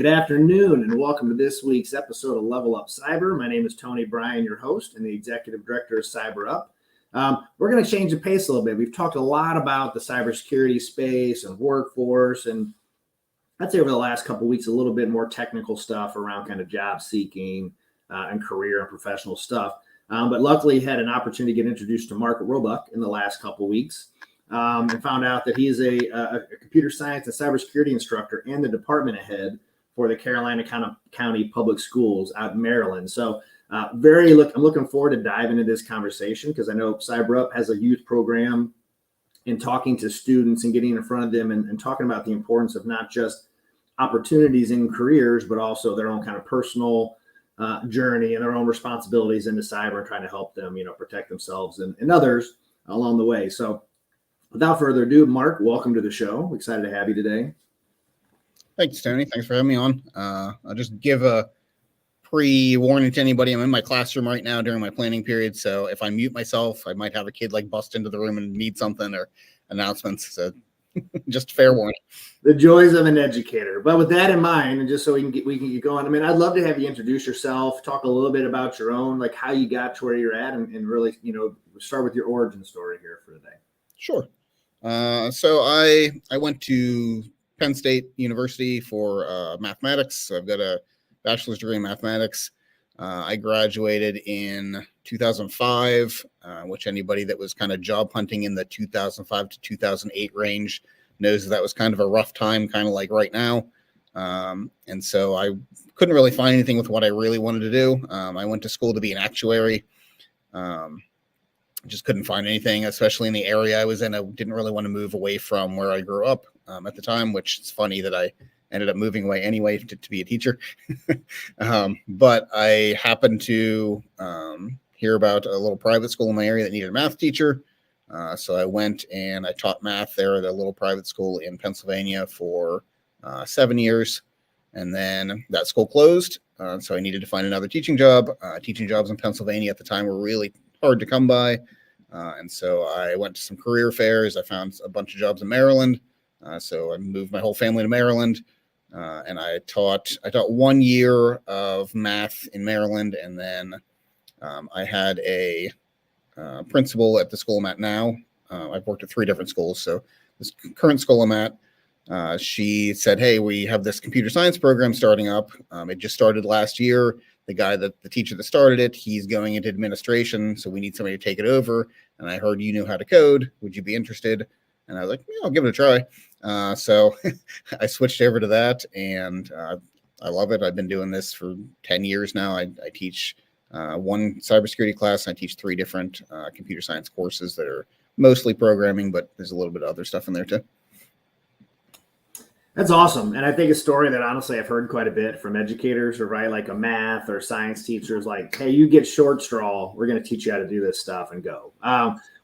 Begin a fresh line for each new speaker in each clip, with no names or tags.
Good afternoon, and welcome to this week's episode of Level Up Cyber. My name is Tony Bryan, your host, and the Executive Director of CyberUp. We're going to change the pace a little bit. We've talked a lot about the cybersecurity space and workforce, and I'd say over the last couple of weeks, a little bit more technical stuff around kind of job seeking and career and professional stuff. But luckily, had an opportunity to get introduced to Mark Robuck in the last couple of weeks. And found out that he is a computer science and cybersecurity instructor and the department head for the Carolina County Public Schools out in Maryland. So I'm looking forward to diving into this conversation because I know CyberUp has a youth program and talking to students and getting in front of them and talking about the importance of not just opportunities in careers, but also their own kind of personal journey and their own responsibilities into cyber and trying to help them, protect themselves and others along the way. So without further ado, Mark, welcome to the show. We're excited to have you today.
Thanks, Tony. Thanks for having me on. I'll just give a pre-warning to anybody. I'm in my classroom right now during my planning period, so if I mute myself, I might have a kid bust into the room and need something or announcements. So just fair warning.
The joys of an educator. But with that in mind, and just so we can get going, I'd love to have you introduce yourself, talk a little bit about your own, how you got to where you're at, and really, start with your origin story here for today.
Sure. So I went to Penn State University for mathematics. So I've got a bachelor's degree in mathematics. I graduated in 2005, which anybody that was kind of job hunting in the 2005 to 2008 range knows that was kind of a rough time, kind of like right now. And so I couldn't really find anything with what I really wanted to do. I went to school to be an actuary. Just couldn't find anything, especially in the area I was in. I didn't really want to move away from where I grew up at the time, which is funny that I ended up moving away anyway to be a teacher. But I happened to hear about a little private school in my area that needed a math teacher. So I went and I taught math there at a little private school in Pennsylvania for 7 years. And then that school closed. So I needed to find another teaching job. Teaching jobs in Pennsylvania at the time were really hard to come by. And so I went to some career fairs. I found a bunch of jobs in Maryland. So I moved my whole family to Maryland. And I taught 1 year of math in Maryland. And then I had a principal at the school I'm at now. I've worked at 3 different schools. So this current school I'm at, she said, hey, we have this computer science program starting up. It just started last year. The teacher that started it, he's going into administration. So we need somebody to take it over. And I heard you knew how to code. Would you be interested? And I was like, yeah, I'll give it a try. So I switched over to that and I love it. I've been doing this for 10 years now. I teach 1 cybersecurity class. And I teach 3 different computer science courses that are mostly programming, but there's a little bit of other stuff in there too.
That's awesome. And I think a story that honestly I've heard quite a bit from educators, or like a math or science teachers, like, hey, you get short straw. We're going to teach you how to do this stuff and go,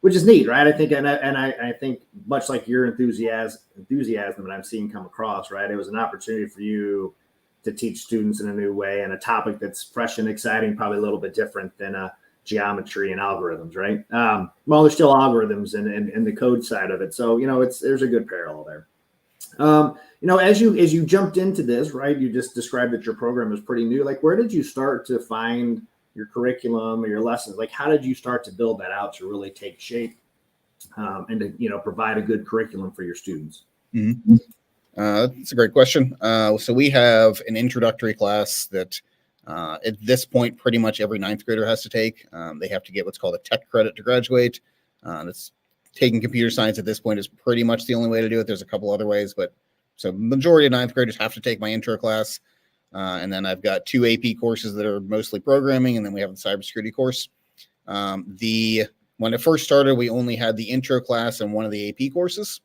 which is neat, right? I think, and I think much like your enthusiasm that I'm seeing come across, right? It was an opportunity for you to teach students in a new way and a topic that's fresh and exciting, probably a little bit different than geometry and algorithms, right? Well, there's still algorithms and the code side of it. So, there's a good parallel there. As you jumped into this, right, you just described that your program is pretty new. Where did you start to find your curriculum or your lessons? How did you start to build that out to really take shape and to, provide a good curriculum for your students?
Mm-hmm. That's a great question. So we have an introductory class that at this point, pretty much every 9th grader has to take. They have to get what's called a tech credit to graduate. That's taking computer science at this point is pretty much the only way to do it. There's a couple other ways, but so majority of 9th graders have to take my intro class. And then I've got 2 AP courses that are mostly programming. And then we have the cybersecurity course. When it first started, we only had the intro class and one of the AP courses.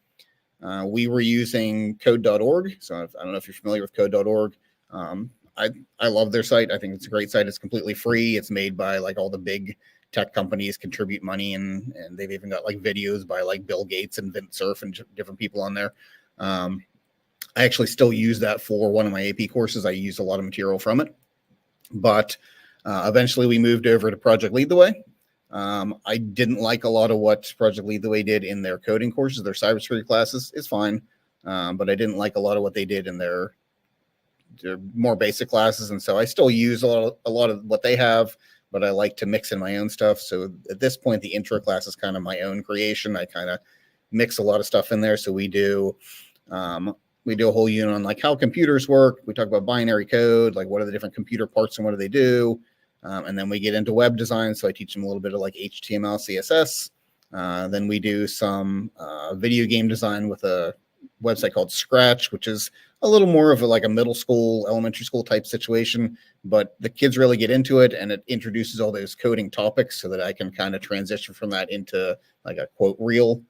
We were using code.org. So I don't know if you're familiar with code.org. I love their site. I think it's a great site. It's completely free. It's made by all the big tech companies contribute money and they've even got videos by Bill Gates and Vint Cerf and different people on there. I actually still use that for one of my AP courses. I use a lot of material from it, but eventually we moved over to Project Lead the Way. I didn't like a lot of what Project Lead the Way did in their coding courses. Their cybersecurity classes is fine, but I didn't like a lot of what they did in their they're more basic classes. And so I still use a lot of what they have, but I like to mix in my own stuff. So at this point, the intro class is kind of my own creation. I kind of mix a lot of stuff in there. So we do a whole unit on like how computers work. We talk about binary code, like what are the different computer parts and what do they do? And then we get into web design. So I teach them a little bit of like HTML, CSS. Then we do some video game design with a website called Scratch, which is a little more of like a middle school, elementary school type situation, but the kids really get into it, and it introduces all those coding topics so that I can kind of transition from that into like a quote real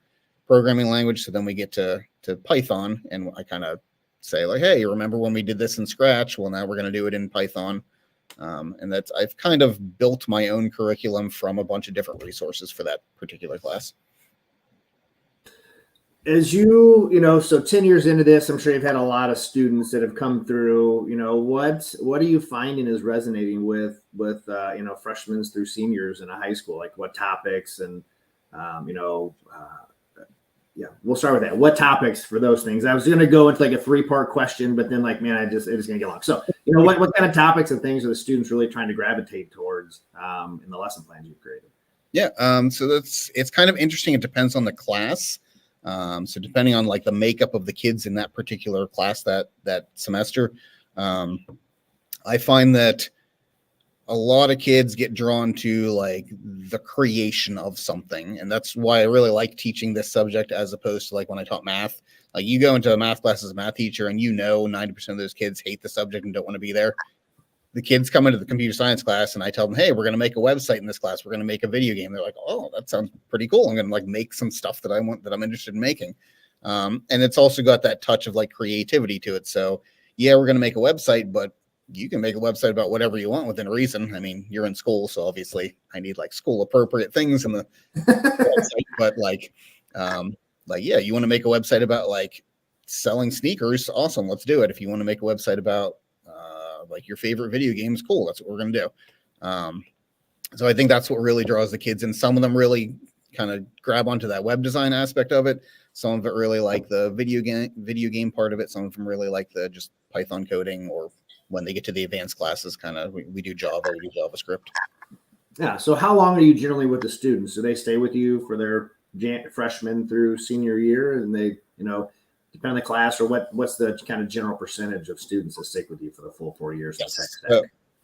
programming language. So then we get to Python, and I kind of say like, hey, remember when we did this in Scratch? Well, now we're going to do it in Python. And I've kind of built my own curriculum from a bunch of different resources for that particular class.
As so 10 years into this, I'm sure you've had a lot of students that have come through. What are you finding is resonating with freshmen through seniors in a high school? Like what topics and, we'll start with that. What topics for those things? I was going to go into like a 3-part question, but then like, man, it's going to get long. So, what kind of topics and things are the students really trying to gravitate towards in the lesson plans you've created?
Yeah. So it's kind of interesting. It depends on the class. So depending on like the makeup of the kids in that particular class that semester, I find that a lot of kids get drawn to like the creation of something. And that's why I really like teaching this subject as opposed to like when I taught math. Like you go into a math class as a math teacher and 90% of those kids hate the subject and don't want to be there. The kids come into the computer science class and I tell them, hey, we're going to make a website in this class. We're going to make a video game. They're like, oh, that sounds pretty cool. I'm going to like make some stuff that I'm interested in making. And it's also got that touch of like creativity to it. So yeah, we're going to make a website, but you can make a website about whatever you want within reason. I mean, you're in school, so obviously I need like school appropriate things in the website, but yeah, you want to make a website about like selling sneakers. Awesome. Let's do it. If you want to make a website about like your favorite video games, cool. That's what we're going to do. So I think that's what really draws the kids. And some of them really kind of grab onto that web design aspect of it. Some of it really like the video game part of it. Some of them really like the just Python coding, or when they get to the advanced classes, kind of we do Java, we do JavaScript. Yeah.
So how long are you generally with the students? Do they stay with you for their freshman through senior year, and they, depend on the class, or what's the kind of general percentage of students that stick with you for the full 4 years?
Yes.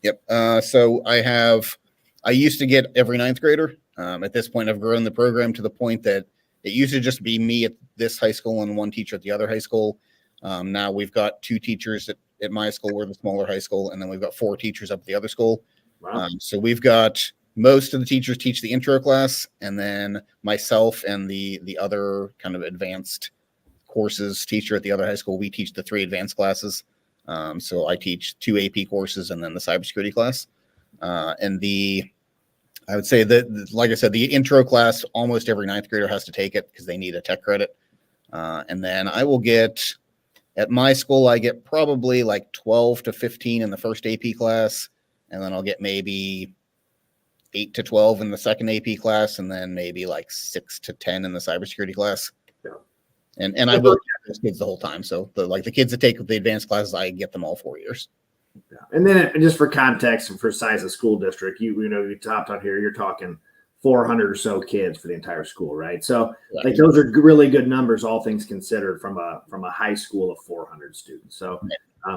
Yep. So I used to get every 9th grader. At this point, I've grown the program to the point that it used to just be me at this high school and one teacher at the other high school. Now we've got 2 teachers at my school, we're the smaller high school, and then we've got 4 teachers up at the other school.
Wow.
So we've got most of the teachers teach the intro class, and then myself and the other kind of advanced courses teacher at the other high school, we teach the 3 advanced classes. So I teach 2 AP courses and then the cybersecurity class. I would say that, like I said, the intro class, almost every 9th grader has to take it because they need a tech credit. And then I will get, at my school, I get probably like 12 to 15 in the first AP class. And then I'll get maybe 8 to 12 in the second AP class. And then maybe like 6 to 10 in the cybersecurity class.
Yeah.
And I will get those kids the whole time. So the kids that take the advanced classes, I get them all 4 years.
Yeah. And then just for context and for size of school district, you topped out here, you're talking 400 or so kids for the entire school, right? So like those are really good numbers, all things considered, from a high school of 400 students. So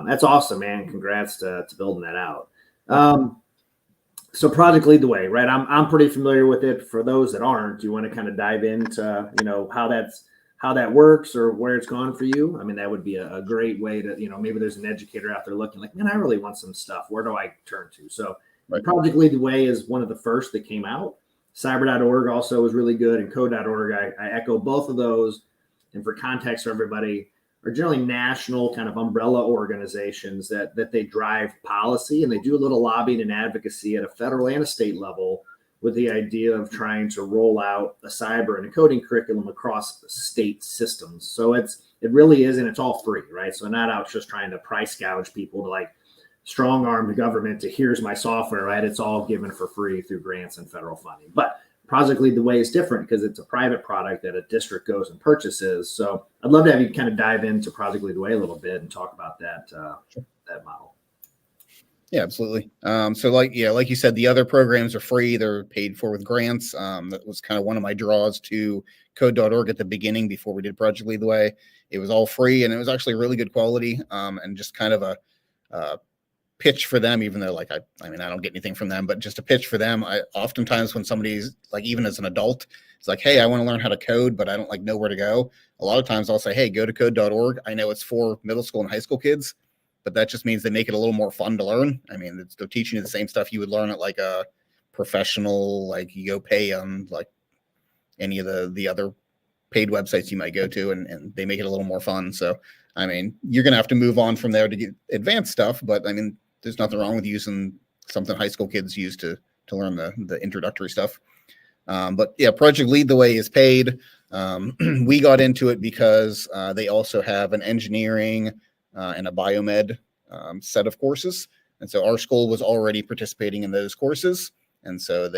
that's awesome, man. Congrats to building that out. So Project Lead the Way, right? I'm pretty familiar with it. For those that aren't, do you want to kind of dive into, how that works or where it's gone for you? I mean, that would be a great way to, maybe there's an educator out there looking like, man, I really want some stuff. Where do I turn to? So Project Lead the Way is one of the first that came out. Cyber.org also was really good, and code.org. I echo both of those. And for context for everybody, are generally national kind of umbrella organizations that they drive policy, and they do a little lobbying and advocacy at a federal and a state level with the idea of trying to roll out a cyber and a coding curriculum across state systems. So it really is, and it's all free, right? So not out just trying to price gouge people to like strong arm the government to here's my software, right? It's all given for free through grants and federal funding. But Project Lead the Way is different because it's a private product that a district goes and purchases. So I'd love to have you kind of dive into Project Lead the Way a little bit and talk about that that model.
Yeah, absolutely. So like you said, the other programs are free. They're paid for with grants. That was kind of one of my draws to code.org at the beginning before we did Project Lead the Way. It was all free and it was actually really good quality, and just kind of a pitch for them, even though like, I mean, I don't get anything from them, but just a pitch for them. I oftentimes when somebody's like, even as an adult, it's like, hey, I want to learn how to code, but I don't like know where to go. A lot of times I'll say, hey, go to code.org. I know it's for middle school and high school kids, but that just means they make it a little more fun to learn. I mean, they're teaching you the same stuff you would learn at like a professional, like you go pay on like any of the other paid websites you might go to, and they make it a little more fun. So, I mean, you're going to have to move on from there to get advanced stuff, but I mean, there's nothing wrong with using something high school kids use to learn the introductory stuff. But yeah, Project Lead the Way is paid. We got into it because they also have an engineering and a biomed set of courses. And so our school was already participating in those courses. And so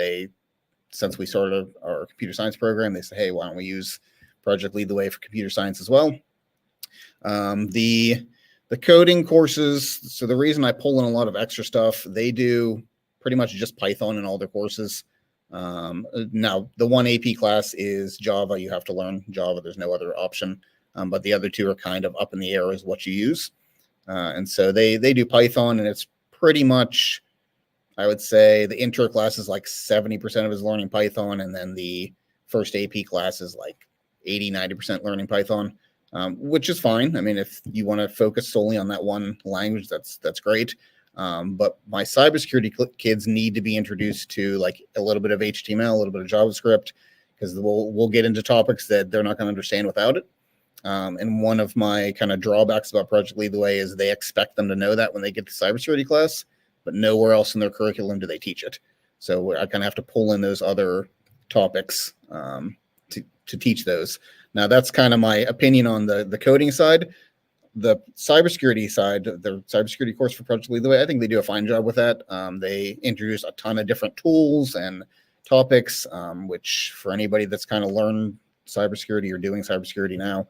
since we started our computer science program, they said, hey, why don't we use Project Lead the Way for computer science as well? The coding courses, so the reason I pull in a lot of extra stuff, they do pretty much just Python in all their courses. Now, the one AP class is Java. You have to learn Java. There's no other option. But the other two are kind of up in the air as what you use. And so they do Python, and it's pretty much, I would say, the intro class is like 70% of his learning Python, and then the first AP class is like 80-90% learning Python, which is fine. I mean, if you want to focus solely on that one language, that's great. But my cybersecurity kids need to be introduced to like a little bit of HTML, a little bit of JavaScript, because we'll get into topics that they're not going to understand without it. And one of my kind of drawbacks about Project Lead the Way is they expect them to know that when they get to cybersecurity class, but nowhere else in their curriculum do they teach it. So I kind of have to pull in those other topics to teach those. Now, that's kind of my opinion on the coding side. The cybersecurity side, the cybersecurity course for Project Lead the Way, I think they do a fine job with that. They introduce a ton of different tools and topics, which for anybody that's kind of learned cybersecurity or doing cybersecurity now,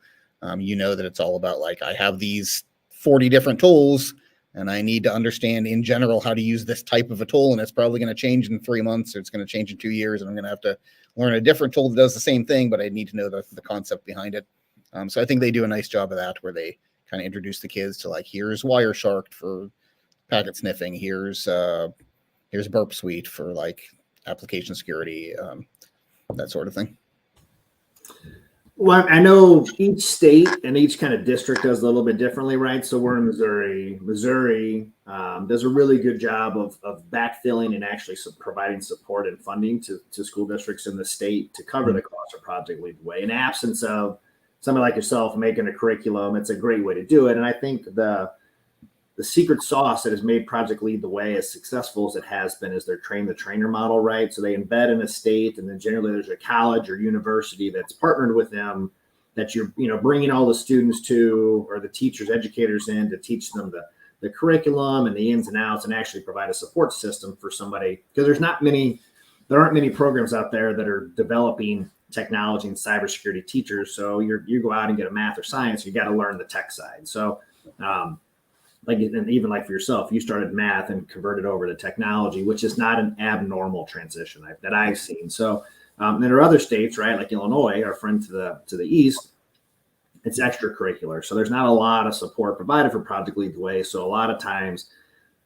you know that it's all about like, I have these 40 different tools and I need to understand in general how to use this type of a tool. And it's probably going to change in 3 months, or it's going to change in 2 years. And I'm going to have to learn a different tool that does the same thing, but I need to know the concept behind it. So I think they do a nice job of that, where they kind of introduce the kids to like, here's Wireshark for packet sniffing. Here's Burp Suite for like application security, that sort of thing.
Well, I know each state and each kind of district does a little bit differently, right? So we're in Missouri. Missouri does a really good job of backfilling and actually providing support and funding to school districts in the state to cover the cost of Project Lead the Way. In absence of somebody like yourself making a curriculum, it's a great way to do it. And I think the secret sauce that has made Project Lead the Way as successful as it has been is their train the trainer model, right? So they embed in a state, and then generally there's a college or university that's partnered with them that you're bringing all the students to, or the teachers, educators in to teach them the curriculum and the ins and outs, and actually provide a support system for somebody, because there aren't many programs out there that are developing technology and cybersecurity teachers. So you go out and get a math or science, you got to learn the tech side. So like, and even like for yourself, you started math and converted over to technology, which is not an abnormal transition that I've seen. So there are other states, right, like Illinois, our friend to the east, it's extracurricular. So there's not a lot of support provided for Project Lead the Way. So a lot of times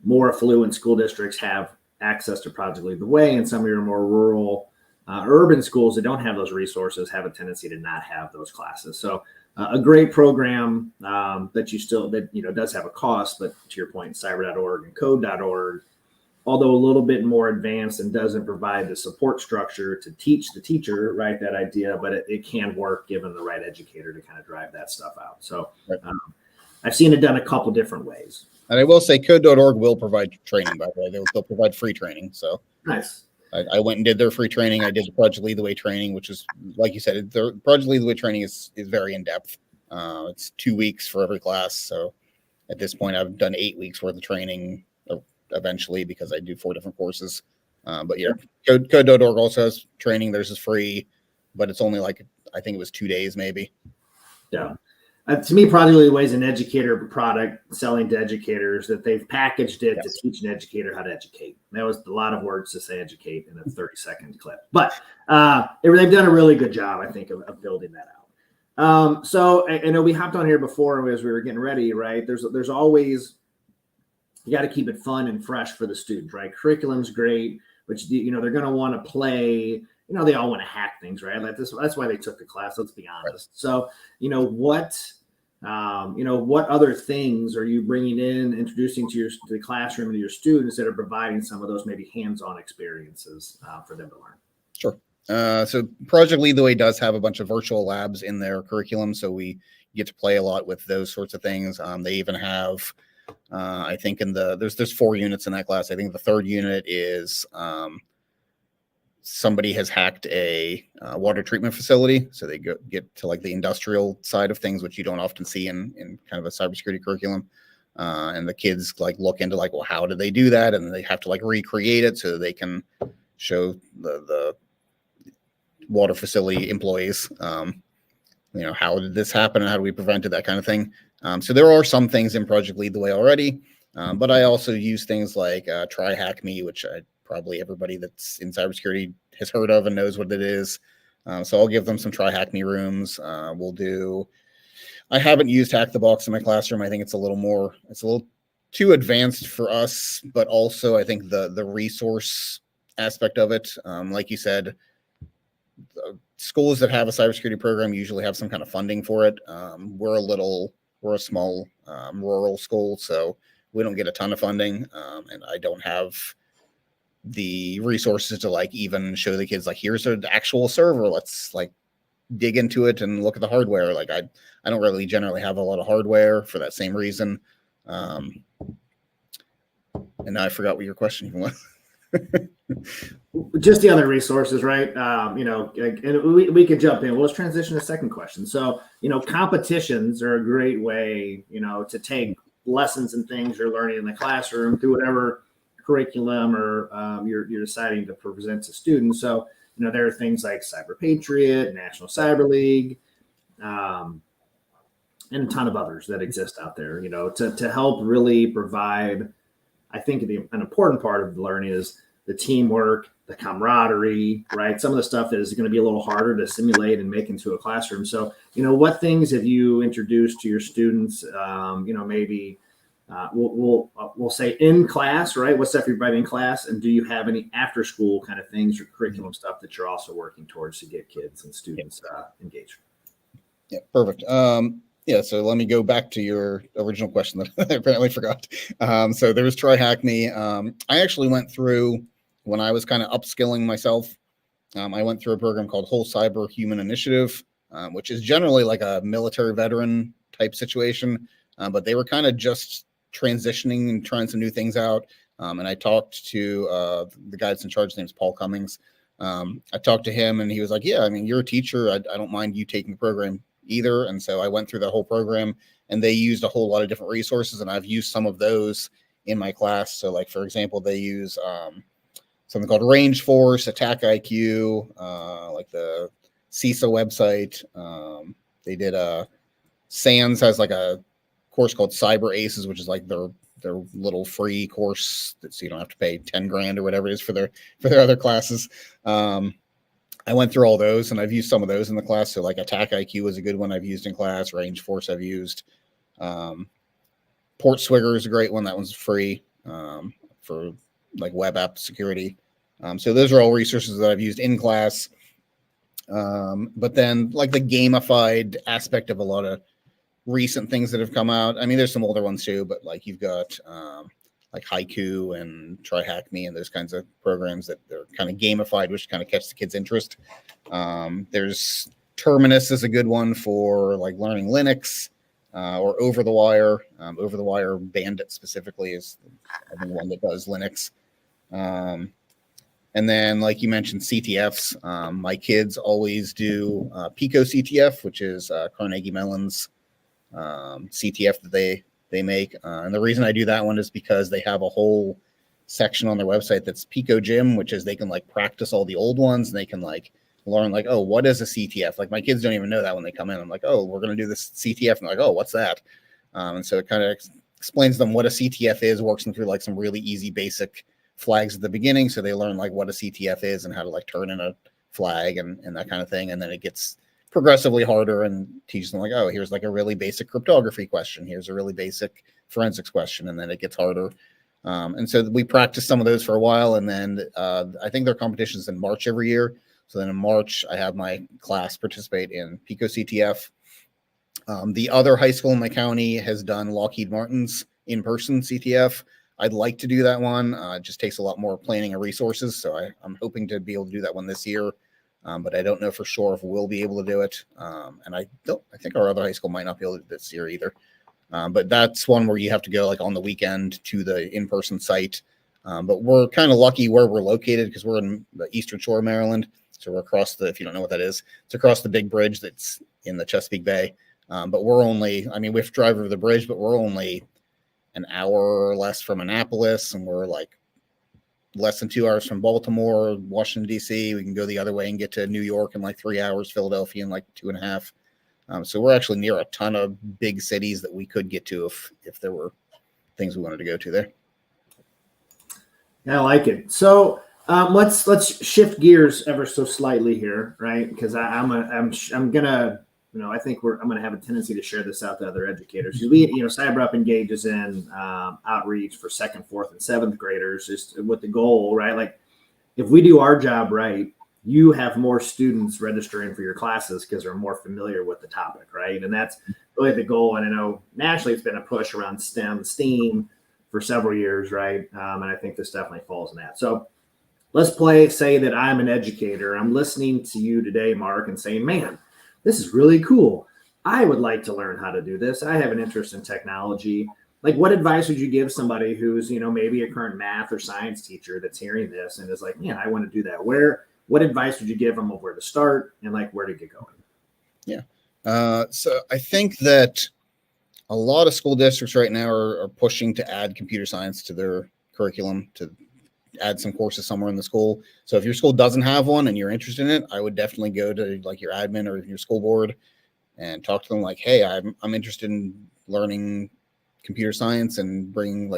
more affluent school districts have access to Project Lead the Way, and some of your more rural urban schools that don't have those resources have a tendency to not have those classes. So a great program that does have a cost, but to your point, cyber.org and code.org, although a little bit more advanced and doesn't provide the support structure to teach the teacher, right, that idea, but it can work given the right educator to kind of drive that stuff out. So I've seen it done a couple different ways. And
I will say code.org will provide training, by the way. They'll provide free training. So
nice.
I went and did their free training. I did the Project Lead the Way training, which is, like you said, the Project Lead the Way training is very in-depth. It's 2 weeks for every class. So at this point, I've done 8 weeks worth of training eventually, because I do 4 different courses. But yeah, code.org also has training. Theirs is free, but it's only like, I think it was 2 days maybe.
Yeah. To me, Project Lead the Way is an educator product selling to educators that they've packaged it to teach an educator how to educate. That was a lot of words to say educate in a 30-second clip, but they've done a really good job, I think, of building that out. So I know we hopped on here before as we were getting ready, right? There's always, you got to keep it fun and fresh for the students, right? Curriculum's great, but they're going to want to play. They all want to hack things, right? That's why they took the class. Let's be honest. So, what other things are you bringing in, introducing to the classroom and to your students that are providing some of those maybe hands-on experiences for them to learn?
Sure. So Project Lead the Way does have a bunch of virtual labs in their curriculum, so we get to play a lot with those sorts of things. They even have, I think, there's 4 units in that class. I think the 3rd unit is somebody has hacked a water treatment facility, so they get to like the industrial side of things, which you don't often see in kind of a cybersecurity curriculum. And the kids like look into like, well, how did they do that? And they have to like recreate it so they can show the water facility employees, how did this happen and how do we prevent it, that kind of thing. So there are some things in Project Lead the Way already, but I also use things like Try Hack Me, which probably everybody that's in cybersecurity has heard of and knows what it is. So I'll give them some Try Hack Me rooms. I haven't used Hack the Box in my classroom. I think it's a little too advanced for us, but also I think the resource aspect of it, like you said, schools that have a cybersecurity program usually have some kind of funding for it. We're a small rural school, so we don't get a ton of funding, and I don't have the resources to like even show the kids like, here's an actual server, let's like dig into it and look at the hardware. Like I don't really generally have a lot of hardware for that same reason. And now I forgot what your question even was.
Just the other resources, right? And we could jump in. Well, let's transition to the second question. So, competitions are a great way, to take lessons and things you're learning in the classroom through whatever curriculum or you're deciding to present to students. So, there are things like Cyber Patriot, National Cyber League, and a ton of others that exist out there, to help really provide. I think an important part of the learning is the teamwork, the camaraderie, right? Some of the stuff that is going to be a little harder to simulate and make into a classroom. So, what things have you introduced to your students? Maybe we'll say in class, right? What stuff you're providing in class, and do you have any after school kind of things or curriculum stuff that you're also working towards to get kids and students engaged?
Yeah, perfect. So let me go back to your original question that I apparently forgot. So there was Try Hack Me. I actually went through, when I was kind of upskilling myself, I went through a program called Whole Cyber Human Initiative, which is generally like a military veteran type situation. But they were kind of just transitioning and trying some new things out. And I talked to the guy that's in charge. His name's Paul Cummings. I talked to him and he was like, yeah, I mean, you're a teacher. I don't mind you taking the program either. And so I went through the whole program and they used a whole lot of different resources, and I've used some of those in my class. So like, for example, they use something called Range Force, Attack IQ, like the CISA website. They did SANS has like a course called Cyber Aces, which is like their little free course so you don't have to pay 10 grand or whatever it is for their other classes. I went through all those and I've used some of those in the class. So like Attack IQ is a good one I've used in class. Range Force I've used. Port Swigger is a great one. That one's free for like web app security. So those are all resources that I've used in class. But then like the gamified aspect of a lot of recent things that have come out. I mean, there's some older ones too, but like you've got like Haiku and Try Hack Me and those kinds of programs that they're kind of gamified, which kind of catch the kids' interest. There's Terminus is a good one for like learning Linux or Over the Wire. Over the Wire Bandit specifically is I think one that does Linux. And then, like you mentioned, CTFs. My kids always do Pico CTF, which is Carnegie Mellon's CTF that they make. And the reason I do that one is because they have a whole section on their website that's Pico Gym, which is they can like practice all the old ones and they can like learn like, oh, what is a CTF? Like my kids don't even know that when they come in. I'm like, oh, we're going to do this CTF. And they're like, oh, what's that? And so it kind of explains them what a CTF is, works them through like some really easy basic flags at the beginning. So they learn like what a CTF is and how to like turn in a flag and that kind of thing. And then it gets progressively harder and teaches them like, oh, here's like a really basic cryptography question. Here's a really basic forensics question. And then it gets harder. And so we practiced some of those for a while. And then I think their competitions in March every year. So then in March, I have my class participate in Pico CTF. The other high school in my county has done Lockheed Martin's in-person CTF. I'd like to do that one. It just takes a lot more planning and resources. So I'm hoping to be able to do that one this year. But I don't know for sure if we'll be able to do it. And I think our other high school might not be able to do this year either. But that's one where you have to go like on the weekend to the in-person site. But we're kind of lucky where we're located because we're in the Eastern Shore of Maryland. So we're across if you don't know what that is, it's across the big bridge that's in the Chesapeake Bay. But we're only, we have to drive over the bridge, but we're only an hour or less from Annapolis, and we're like less than 2 hours from Baltimore, Washington, D.C. We can go the other way and get to New York in like 3 hours, Philadelphia in like 2.5. So we're actually near a ton of big cities that we could get to if there were things we wanted to go to there.
Yeah, I like it. So let's shift gears ever so slightly here, right? Because I'm gonna, I think I'm gonna have a tendency to share this out to other educators. CyberUp engages in outreach for 2nd, 4th, and 7th graders, just with the goal, right? Like, if we do our job right, you have more students registering for your classes because they're more familiar with the topic, right? And that's really the goal. And I know nationally it's been a push around STEAM for several years, right? And I think this definitely falls in that. So let's say that I'm an educator. I'm listening to you today, Mark, and saying, man, this is really cool. I would like to learn how to do this. I have an interest in technology. Like, what advice would you give somebody who's, maybe a current math or science teacher that's hearing this and is like, man, I want to do that. What advice would you give them of where to start and like where to get going?
Yeah. So I think that a lot of school districts right now are pushing to add computer science to their curriculum, to add some courses somewhere in the school. So if your school doesn't have one and you're interested in it, I would definitely go to like your admin or your school board and talk to them like, hey, I'm interested in learning computer science and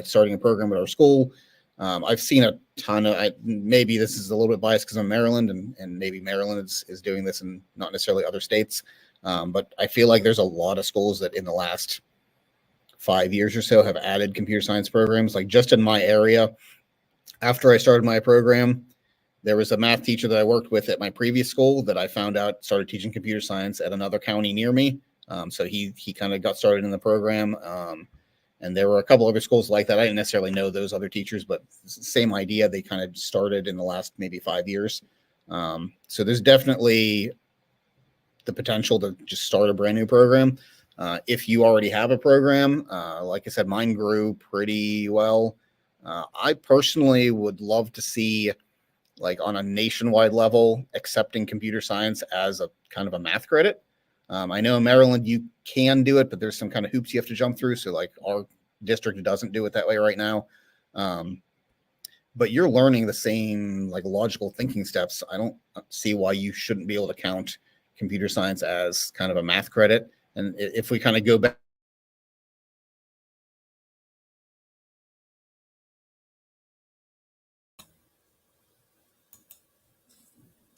starting a program at our school. I've seen a ton of, maybe this is a little bit biased because I'm Maryland and maybe Maryland is doing this and not necessarily other states. But I feel like there's a lot of schools that in the last 5 years or so have added computer science programs. Like just in my area, after I started my program, there was a math teacher that I worked with at my previous school that I found out started teaching computer science at another county near me. So he kind of got started in the program. And there were a couple other schools like that. I didn't necessarily know those other teachers, but same idea. They kind of started in the last maybe 5 years. So there's definitely the potential to just start a brand new program. If you already have a program, like I said, mine grew pretty well. I personally would love to see, like on a nationwide level, accepting computer science as a kind of a math credit. I know in Maryland you can do it, but there's some kind of hoops you have to jump through. So like our district doesn't do it that way right now. But you're learning the same like logical thinking steps. I don't see why you shouldn't be able to count computer science as kind of a math credit. And if we kind of go back,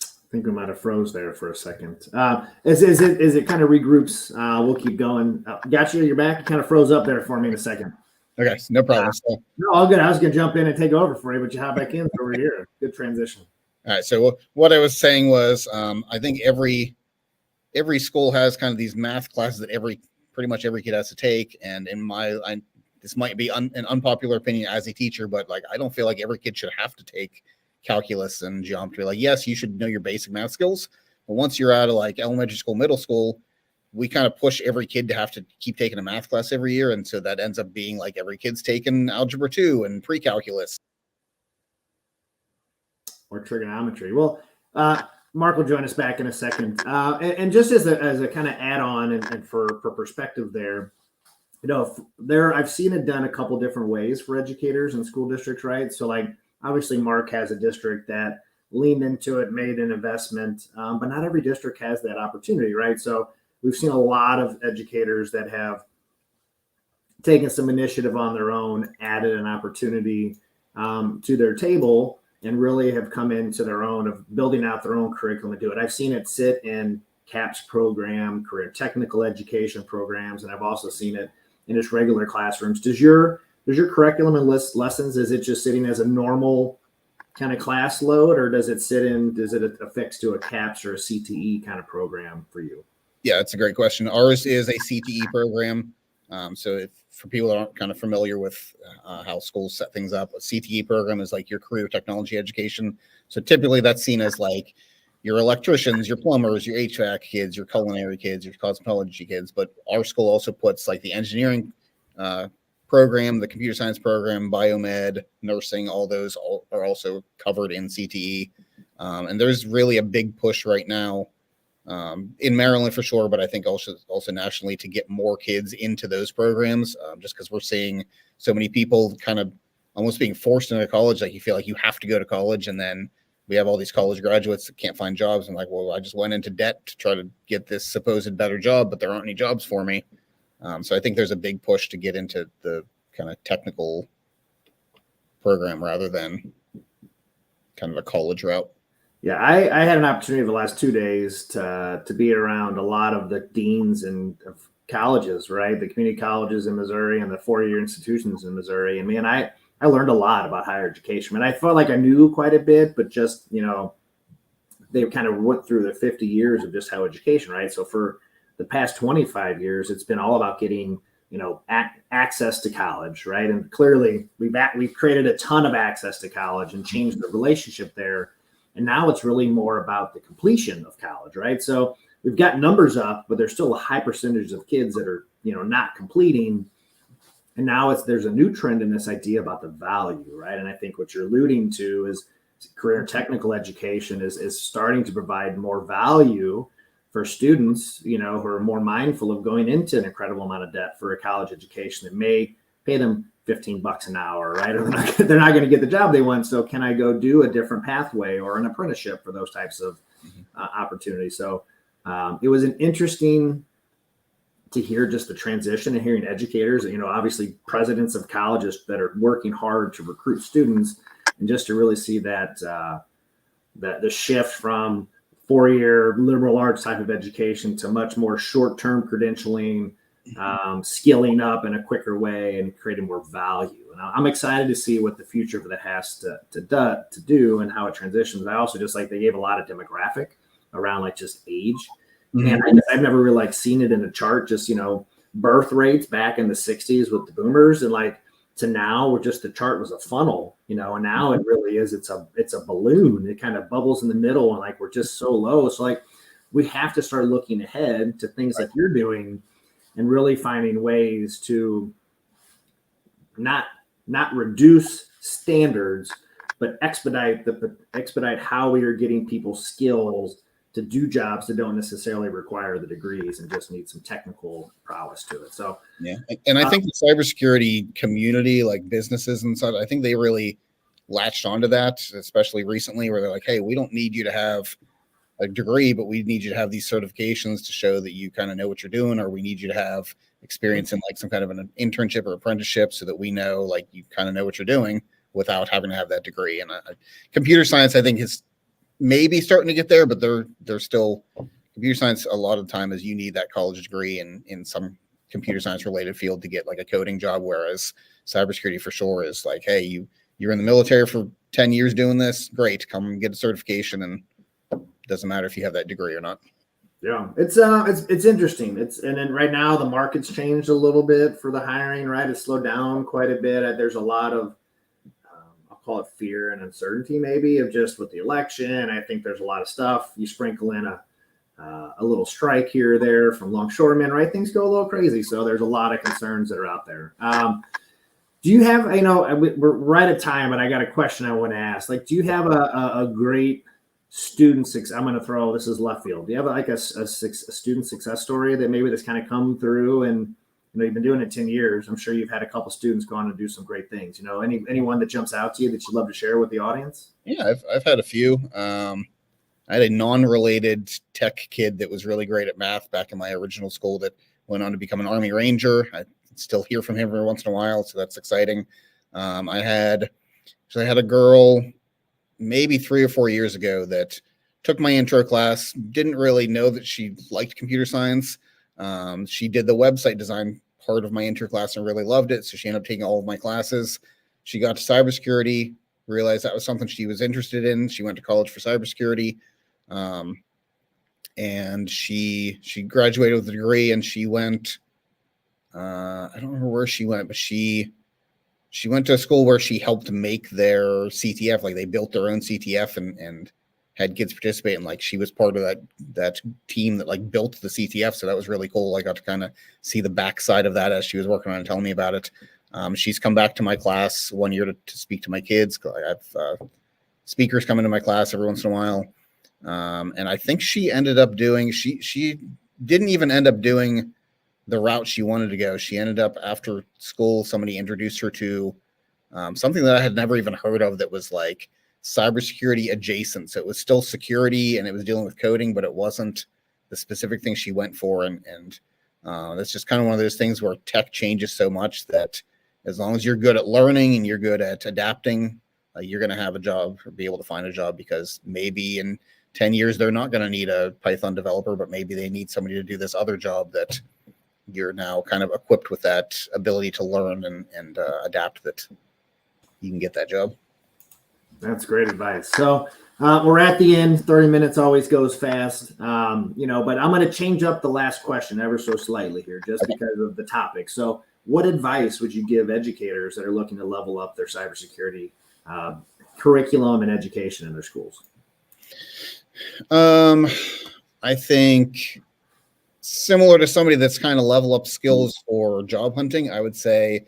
I think we might have froze there for a second. As it kind of regroups, we'll keep going. Got you. You're back. You kind of froze up there for me in a second.
okay, no problem.
No, all good. I was going to jump in and take over for you, but you hop back in over here. Good transition.
All right. So what I was saying was, I think every school has kind of these math classes that pretty much every kid has to take. And this might be an unpopular opinion as a teacher, but like I don't feel like every kid should have to take calculus and geometry. Like, yes, you should know your basic math skills, but once you're out of like elementary school, middle school, we kind of push every kid to have to keep taking a math class every year. And so that ends up being like every kid's taking algebra 2 and pre-calculus.
Or trigonometry. Well, Mark will join us back in a second. And just as a kind of add-on and for perspective there, I've seen it done a couple different ways for educators and school districts, right? So like, obviously Mark has a district that leaned into it, made an investment, but not every district has that opportunity, right? So we've seen a lot of educators that have taken some initiative on their own, added an opportunity to their table, and really have come into their own of building out their own curriculum to do it. I've seen it sit in CAPS program, career technical education programs, and I've also seen it in just regular classrooms. Does your curriculum and lessons, is it just sitting as a normal kind of class load, or does it affix to a CAPS or a CTE kind of program for you?
Yeah, that's a great question. Ours is a CTE program. So for people that aren't kind of familiar with how schools set things up, a CTE program is like your career technology education. So typically that's seen as like your electricians, your plumbers, your HVAC kids, your culinary kids, your cosmetology kids. But our school also puts like the engineering program, the computer science program, biomed, nursing, all those are also covered in CTE. And there's really a big push right now in Maryland for sure, but I think also nationally to get more kids into those programs, just because we're seeing so many people kind of almost being forced into college. Like you feel like you have to go to college, and then we have all these college graduates that can't find jobs. And like, well, I just went into debt to try to get this supposed better job, but there aren't any jobs for me. So I think there's a big push to get into the kind of technical program rather than kind of a college route.
Yeah, I had an opportunity the last 2 days to be around a lot of the deans of colleges, right? The community colleges in Missouri and the 4-year institutions in Missouri. And man, I learned a lot about higher education. And I felt like I knew quite a bit, but just, they kind of went through the 50 years of just how education, right? So for the past 25 years, it's been all about getting, access to college, right? And clearly we've created a ton of access to college and changed the relationship there. And now it's really more about the completion of college, right? So we've got numbers up, but there's still a high percentage of kids that are, not completing. And now there's a new trend in this idea about the value, right? And I think what you're alluding to is career technical education is starting to provide more value for students, who are more mindful of going into an incredible amount of debt for a college education that may pay them $15 an hour, right? Or they're not going to get the job they want. So can I go do a different pathway or an apprenticeship for those types of opportunities? So it was an interesting to hear just the transition and hearing educators, obviously presidents of colleges that are working hard to recruit students, and just to really see that the shift from 4-year liberal arts type of education to much more short-term credentialing, skilling up in a quicker way and creating more value. And I'm excited to see what the future of that has to do and how it transitions. I also just like they gave a lot of demographic around like just age. Mm-hmm. And I've never really seen it in a chart, just, birth rates back in the 60s with the boomers and to now where just the chart was a funnel, and now it really is, it's a balloon. It kind of bubbles in the middle and we're just so low. So we have to start looking ahead to things like you're doing and really finding ways to not reduce standards, but expedite how we are getting people skills to do jobs that don't necessarily require the degrees and just need some technical prowess to it. So
yeah, and I think the cybersecurity community, like businesses and such, I think they really latched onto that, especially recently, where they're like, "Hey, we don't need you to have a degree, but we need you to have these certifications to show that you kind of know what you're doing, or we need you to have experience in some kind of an internship or apprenticeship so that we know you kind of know what you're doing without having to have that degree." And computer science, I think, is maybe starting to get there, but they're still, computer science a lot of the time is you need that college degree in some computer science related field to get a coding job, whereas cybersecurity for sure is hey, you're in the military for 10 years doing this, great, come get a certification, and doesn't matter if you have that degree or not.
Yeah, it's interesting. And then right now the market's changed a little bit for the hiring, right? It's slowed down quite a bit. There's a lot of I'll call it fear and uncertainty maybe of just with the election. I think there's a lot of stuff. You sprinkle in a little strike here or there from longshoremen, right? Things go a little crazy. So there's a lot of concerns that are out there. Do you have, we're right at time, but I got a question I want to ask. Do you have a great student success? I'm going to throw, this is left field. Do you have a student success story that maybe that's kind of come through and you've been doing it 10 years. I'm sure you've had a couple students go on to do some great things. Anyone that jumps out to you that you'd love to share with the audience?
Yeah, I've had a few. I had a non-related tech kid that was really great at math back in my original school that went on to become an Army Ranger. I still hear from him every once in a while, so that's exciting. I had a girl maybe 3 or 4 years ago that took my intro class, didn't really know that she liked computer science. She did the website design part of my intro class and really loved it, so she ended up taking all of my classes. She got to cybersecurity, realized that was something she was interested in. She went to college for cybersecurity. And she graduated with a degree, and she went, I don't remember where she went, but she went to a school where she helped make their CTF. Like, they built their own CTF and had kids participate, and like she was part of that team that like built the CTF. So that was really cool. I got to kind of see the backside of that as she was working on it and telling me about it. She's come back to my class 1 year to speak to my kids. I have speakers coming to my class every once in a while. And I think she ended up doing, she didn't even end up doing the route she wanted to go. She ended up, after school, somebody introduced her to something that I had never even heard of that was like cybersecurity adjacent. So it was still security and it was dealing with coding, but it wasn't the specific thing she went for. And that's just kind of one of those things where tech changes so much that as long as you're good at learning and you're good at adapting, you're going to have a job or be able to find a job, because maybe in 10 years, they're not going to need a Python developer, but maybe they need somebody to do this other job that you're now kind of equipped with that ability to learn and adapt, that you can get that job.
That's great advice. So we're at the end. 30 minutes always goes fast, but I'm going to change up the last question ever so slightly here just because of the topic. So what advice would you give educators that are looking to level up their cybersecurity curriculum and education in their schools?
I think similar to somebody that's kind of level up skills for job hunting, I would say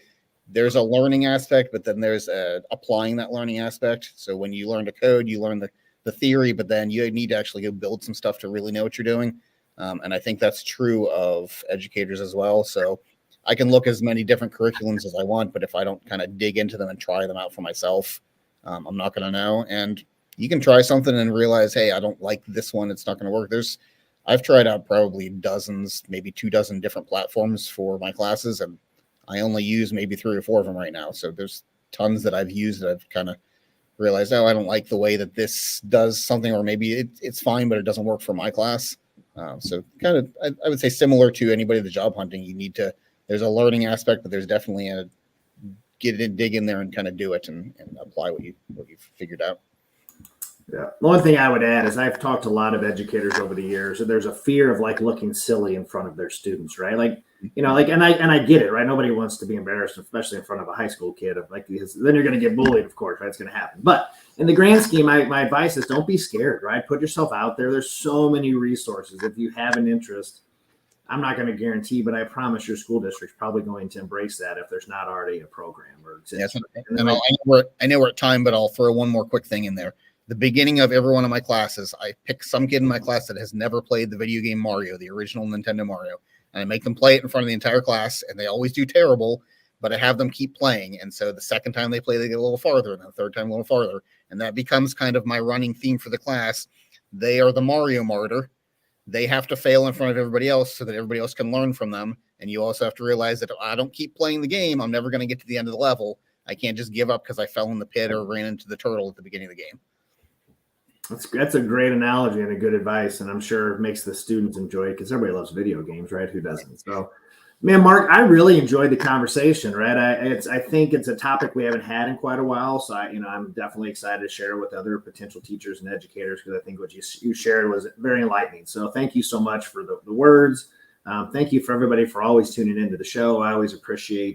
there's a learning aspect, but then there's applying that learning aspect. So when you learn to code, you learn the theory, but then you need to actually go build some stuff to really know what you're doing. And I think that's true of educators as well. So I can look as many different curriculums as I want, but if I don't kind of dig into them and try them out for myself, I'm not going to know. And you can try something and realize, hey, I don't like this one. It's not going to work. I've tried out probably dozens, maybe 24 different platforms for my classes, and I only use maybe 3 or 4 of them right now. So there's tons that I've used that I've kind of realized, oh, I don't like the way that this does something, or maybe it's fine, but it doesn't work for my class. So kind of, I would say similar to anybody that's job hunting, there's a learning aspect, but there's definitely a dig in there and kind of do it and apply what you've figured out.
Yeah. The one thing I would add is I've talked to a lot of educators over the years, and there's a fear of like looking silly in front of their students, right? Like, and I get it, right? Nobody wants to be embarrassed, especially in front of a high school kid. Because then you're going to get bullied, of course, right? It's going to happen. But in the grand scheme, my advice is don't be scared, right? Put yourself out there. There's so many resources. If you have an interest, I'm not going to guarantee, but I promise your school district's probably going to embrace that if there's not already a program or exists.
Yes, and I know we're at time, but I'll throw one more quick thing in there. The beginning of every one of my classes, I pick some kid in my class that has never played the video game Mario, the original Nintendo Mario, and I make them play it in front of the entire class, and they always do terrible, but I have them keep playing. And so the second time they play, they get a little farther, and the third time a little farther. And that becomes kind of my running theme for the class. They are the Mario martyr. They have to fail in front of everybody else so that everybody else can learn from them. And you also have to realize that if I don't keep playing the game, I'm never going to get to the end of the level. I can't just give up because I fell in the pit or ran into the turtle at the beginning of the game.
That's a great analogy and a good advice, and I'm sure it makes the students enjoy it because everybody loves video games, right? Who doesn't? So, man, Mark, I really enjoyed the conversation, right? I think it's a topic we haven't had in quite a while, so I'm definitely excited to share it with other potential teachers and educators because I think what you shared was very enlightening. So, thank you so much for the words. Thank you for everybody for always tuning into the show. I always appreciate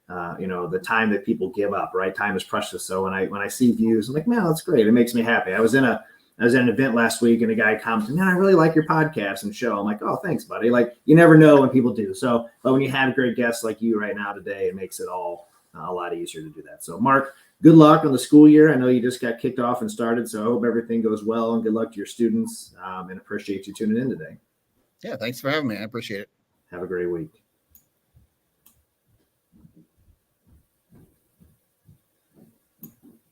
the time that people give up, right? Time is precious. So when I see views, I'm like, man, that's great. It makes me happy. I was at an event last week and a guy commented, man, I really like your podcast and show. I'm like, oh, thanks, buddy. Like, you never know when people do. So, but when you have great guests like you right now today, it makes it all a lot easier to do that. So Mark, good luck on the school year. I know you just got kicked off and started, so I hope everything goes well and good luck to your students and appreciate you tuning in today.
Yeah. Thanks for having me. I appreciate it.
Have a great week.